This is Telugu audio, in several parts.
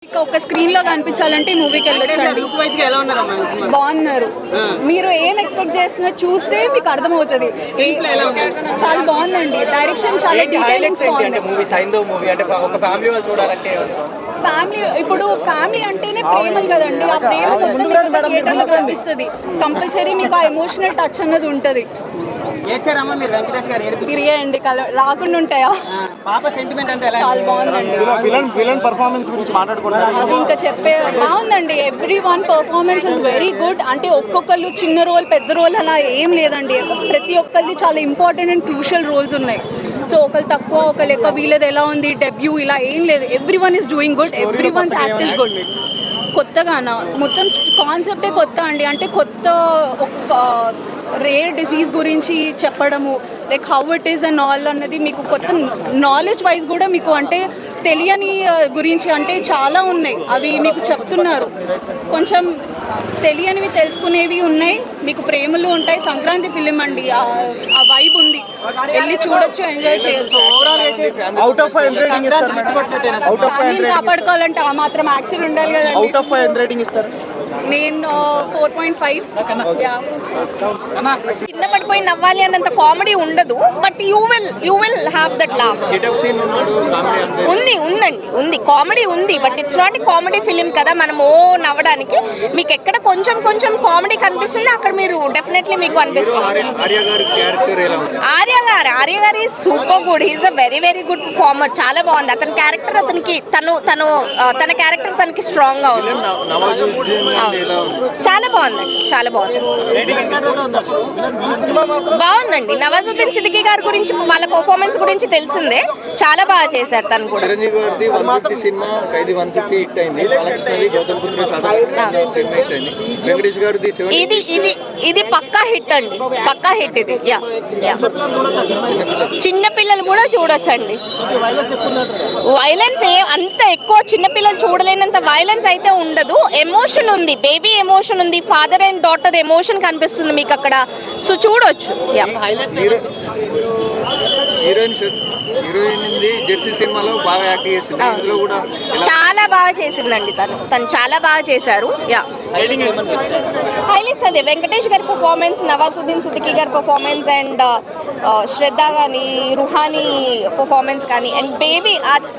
ఒక స్క్రీన్ లో కనిపించాలంటే మూవీకి వెళ్ళొచ్చండి. బాగున్నారు. మీరు ఏం ఎక్స్పెక్ట్ చేస్తున్నారు చూస్తే మీకు అర్థమవుతుంది. చాలా బాగుందండి. డైరెక్షన్ చాలా డీటెయిలింగ్స్ బాగుంది. ఫ్యామిలీ ఇప్పుడు ఫ్యామిలీ అంటేనే ప్రేమలు కదండి. ఆ ప్రేమ మొత్తం థియేటర్ లో కనిపిస్తుంది. కంపల్సరీ మీకు ఆ ఎమోషనల్ టచ్ అన్నది ఉంటుంది. తిరిగేయండి రాకుండా ఉంటాయా? చాలా బాగుందండి. అవి ఇంకా చెప్పే బాగుందండి. Every one performance is very good. అంటే ఒక్కొక్కళ్ళు చిన్న రోల్ పెద్ద రోల్ అలా ఏం లేదండి. ప్రతి ఒక్కరిది చాలా ఇంపార్టెంట్ అండ్ క్రూషియల్ రోల్స్ ఉన్నాయి. సో ఒకళ్ళు తక్కువ ఒకళ్ళు ఎక్కువ, వీళ్ళది ఎలా ఉంది డెబ్యూ ఇలా ఏం లేదు. Everyone is doing good. Everyone's act is good. కొత్తగానా మొత్తం కాన్సెప్టే కొత్త అండి. అంటే కొత్త ఒక రేర్ డిసీజ్ గురించి చెప్పడము, like how it is and all అన్నది మీకు కొత్త నాలెడ్జ్ వైజ్ కూడా మీకు అంటే తెలియని గురించి అంటే చాలా ఉన్నాయి. అవి మీకు చెప్తున్నారు. కొంచెం తెలియనివి తెలుసుకునేవి ఉన్నాయి. మీకు ప్రేమలు ఉంటాయి. సంక్రాంతి ఫిలిం అండి. ఆ వైబ్ ఉంది. వెళ్ళి చూడొచ్చు, ఎంజాయ్ చేయొచ్చు. ఫ్యామిలీని కాపాడుకోవాలంటే ఆ మాత్రం యాక్షన్ ఉండాలి కదండి. నేను 4.5. కింద పడిపోయి నవ్వాలి అన్నంత కామెడీ ఉండదు, but you will have that laugh. ఉంది కామెడీ ఉంది, but it's not comedy film కదా. మనం నవ్వడానికి మీకు ఎక్కడ కొంచెం కామెడీ కనిపిస్తుంది, అక్కడ మీరు డెఫినెట్లీ మీకు అనిపిస్తుంది. Arya garu is super good. He's a very very good performer. చాలా బాగుంది అతని క్యారెక్టర్. అతనికి తన క్యారెక్టర్ తనకి స్ట్రాంగ్ గా ఉంది. చాలా బాగుందండి. చాలా బాగుందండి. నవాజుద్దీన్ సిద్దికీ గారి గురించి, వాళ్ళ పర్ఫార్మెన్స్ గురించి తెలిసిందే. చాలా బాగా చేశారు తను కూడా. ఇది పక్కా హిట్ అండి. పక్కా హిట్ ఇది. చిన్న పిల్లలు కూడా చూడొచ్చండి. వైలెన్స్ అంత ఎక్కువ చిన్నపిల్లలు చూడలేనంత వైలెన్స్ అయితే ఉండదు. ఎమోషన్ ఉంది, బేబీ ఎమోషన్ ఉంది, ఫాదర్ అండ్ డాటర్ ఎమోషన్ కనిపిస్తుంది మీకు అక్కడ. సో చూడొచ్చు. చాలా బాగా చేసిందండి. తను చాలా బాగా చేశారు. హైలైట్స్ అదే వెంకటేష్ గారి పర్ఫార్మెన్స్, నవాజుద్దీన్ సిద్దికీ గారి పర్ఫార్మెన్స్, అండ్ శ్రద్ధ కానీ, రుహానీ పర్ఫార్మెన్స్ కానీ, అండ్ బేబీ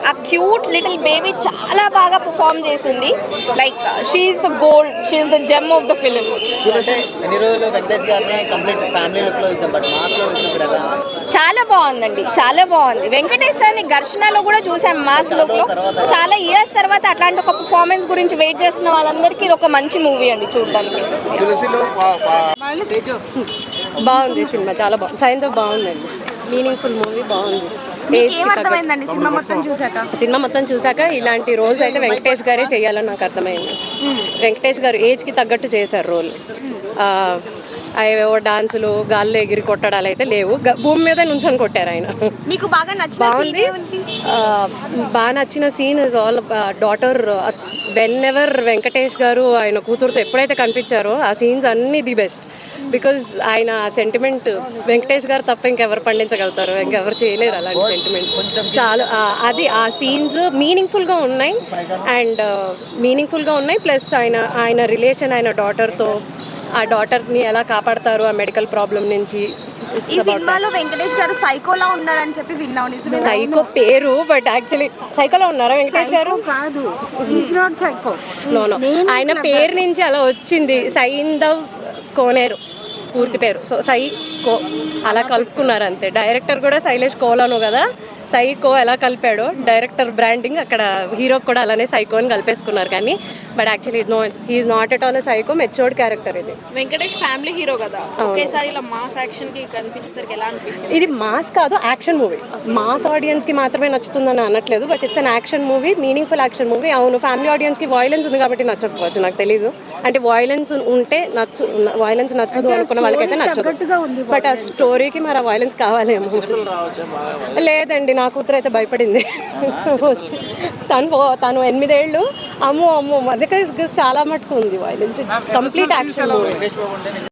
ఆ క్యూట్ లిటిల్ బేబీ చాలా బాగా పర్ఫార్మ్ చేసింది. Like she's the gold, she's the gem of the film. చాలా బాగుందండి. చాలా బాగుంది. వెంకటేష్ సార్ని ఘర్షణలో కూడా చూసాం మాస్ లుక్ లో. చాలా ఇయర్స్ తర్వాత అట్లాంటి ఒక పర్ఫార్మెన్స్ గురించి వెయిట్ చేస్తున్న వాళ్ళందరికీ ఇది ఒక మంచి మూవీ అండి చూడడానికి. బాగుంది సినిమా. చాలా బాగుంది. సైన్స్ బాగుందండి. Meaningful movie. బాగుంది. సినిమా మొత్తం చూసాక ఇలాంటి రోల్స్ అయితే వెంకటేష్ గారే చేయాలని నాకు అర్థమైంది. వెంకటేష్ గారు ఏజ్కి తగ్గట్టు చేశారు రోల్. అవేవో డాన్సులు, గాల్లో ఎగిరి కొట్టడాలు అయితే లేవు. భూమి మీద నుంచొని కొట్టారు ఆయన. మీకు బాగా బాగుంది. బాగా నచ్చిన scene is all daughter. Whenever Venkatesh garu ఆయన కూతురుతో ఎప్పుడైతే కనిపించారో ఆ సీన్స్ అన్నీ ది బెస్ట్. బికాజ్ ఆయన సెంటిమెంట్ వెంకటేష్ గారు తప్ప ఇంకెవరు పండించగలుగుతారు? ఇంకెవరు చేయలేరు అలాంటి సెంటిమెంట్. చాలా అది ఆ సీన్స్ మీనింగ్ఫుల్గా ఉన్నాయి. ప్లస్ ఆయన రిలేషన్ ఆయన డాటర్తో, ఆ డాటర్ని ఎలా కాపాడతారు ఆ మెడికల్ ప్రాబ్లం నుంచి. ఈ సినిమాలో వెంకటేష్ గారు సైకోలా ఉన్నారని చెప్పి విన్నాను. సైకో పేరు, బట్ యాక్చువల్లీ సైకోలా ఉన్నారా వెంకటేష్ గారు? కాదు, సైకో. నో ఆయన పేరు నుంచి అలా వచ్చింది. సైందవ్ కోనేరు పూర్తి పేరు. సో సైకో అలా కలుపుకున్నారు అంతే. డైరెక్టర్ కూడా శైలేష్ కోలాను కదా, సైకో ఎలా కలిపాడో డైరెక్టర్ బ్రాండింగ్ అక్కడ హీరోకి కూడా అలానే సైకో అని కలిపేసుకున్నారు. కానీ but actually he's not at all a psycho. Matured character ఇది. వెంకటేష్ ఫ్యామిలీ హీరో కదా, ఒకేసారి ఇలా మాస్ యాక్షన్ కి కనిపించేసరికి ఎలా అనిపించింది? ఇది మాస్ కాదు, యాక్షన్ మూవీ. మాస్ ఆడియన్స్ కి మాత్రమే నచ్చుతుందని అనట్లేదు, but it's an action movie, meaningful action movie. అవును, ఫ్యామిలీ ఆడియన్స్ కి వాయిలెన్స్ ఉంది కాబట్టి నచ్చకపోవచ్చు, నాకు తెలీదు. అంటే వాయిలెన్స్ ఉంటే వాయిలెన్స్ నచ్చదు అనుకున్న వాళ్ళకైతే నచ్చదు. బట్ ఆ స్టోరీకి మరి ఆ వాయిలెన్స్ కావాలేమో. లేదండి, నా కూతురు అయితే భయపడింది. తను 8 ఏళ్ళు. అమ్మో అదే చాలా మటుకు ఉంది violence. It's complete action movie.